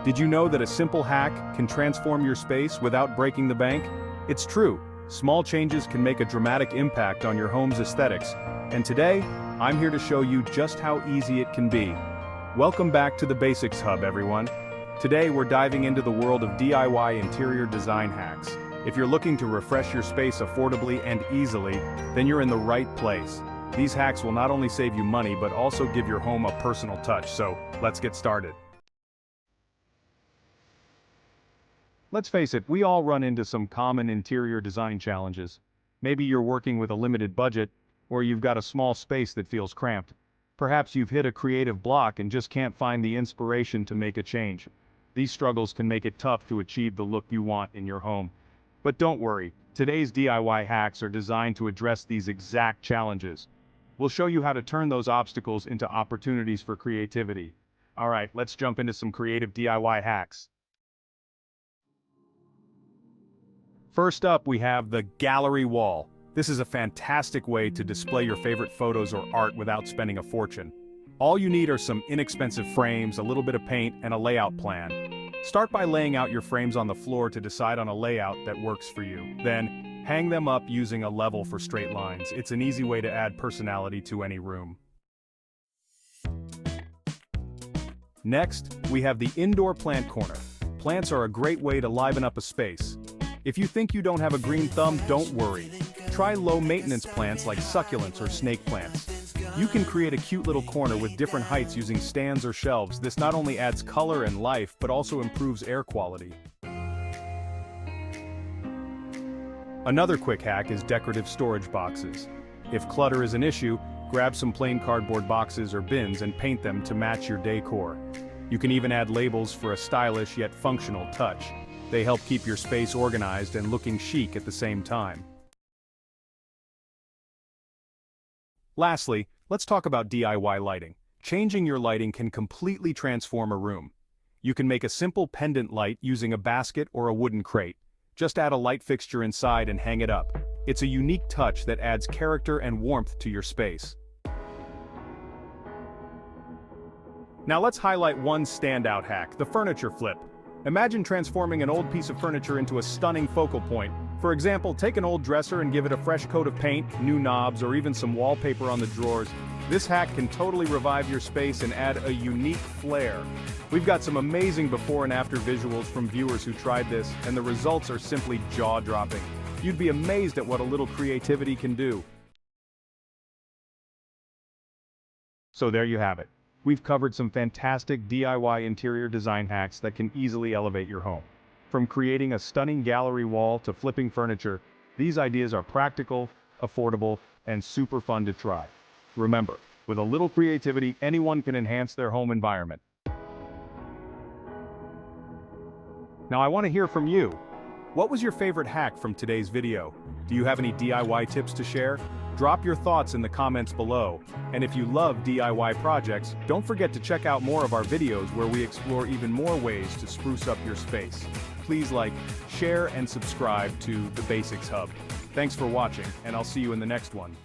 Did you know that a simple hack can transform your space without breaking the bank? It's true, small changes can make a dramatic impact on your home's aesthetics, and today, I'm here to show you just how easy it can be. Welcome back to the Basics Hub, everyone. Today we're diving into the world of DIY interior design hacks. If you're looking to refresh your space affordably and easily, then you're in the right place. These hacks will not only save you money but also give your home a personal touch, so let's get started. Let's face it, we all run into some common interior design challenges. Maybe you're working with a limited budget, or you've got a small space that feels cramped. Perhaps you've hit a creative block and just can't find the inspiration to make a change. These struggles can make it tough to achieve the look you want in your home. But don't worry, today's DIY hacks are designed to address these exact challenges. We'll show you how to turn those obstacles into opportunities for creativity. Alright, let's jump into some creative DIY hacks. First up, we have the gallery wall. This is a fantastic way to display your favorite photos or art without spending a fortune. All you need are some inexpensive frames, a little bit of paint, and a layout plan. Start by laying out your frames on the floor to decide on a layout that works for you. Then, hang them up using a level for straight lines. It's an easy way to add personality to any room. Next, we have the indoor plant corner. Plants are a great way to liven up a space. If you think you don't have a green thumb, don't worry. Try low-maintenance plants like succulents or snake plants. You can create a cute little corner with different heights using stands or shelves. This not only adds color and life, but also improves air quality. Another quick hack is decorative storage boxes. If clutter is an issue, grab some plain cardboard boxes or bins and paint them to match your decor. You can even add labels for a stylish yet functional touch. They help keep your space organized and looking chic at the same time. Lastly, let's talk about DIY lighting. Changing your lighting can completely transform a room. You can make a simple pendant light using a basket or a wooden crate. Just add a light fixture inside and hang it up. It's a unique touch that adds character and warmth to your space. Now let's highlight one standout hack, the furniture flip. Imagine transforming an old piece of furniture into a stunning focal point. For example, take an old dresser and give it a fresh coat of paint, new knobs, or even some wallpaper on the drawers. This hack can totally revive your space and add a unique flair. We've got some amazing before and after visuals from viewers who tried this, and the results are simply jaw-dropping. You'd be amazed at what a little creativity can do. So there you have it. We've covered some fantastic DIY interior design hacks that can easily elevate your home. From creating a stunning gallery wall to flipping furniture, these ideas are practical, affordable, and super fun to try. Remember, with a little creativity, anyone can enhance their home environment. Now I want to hear from you. What was your favorite hack from today's video? Do you have any DIY tips to share? Drop your thoughts in the comments below. And if you love DIY projects, don't forget to check out more of our videos where we explore even more ways to spruce up your space. Please like, share, and subscribe to the Basics Hub. Thanks for watching, and I'll see you in the next one.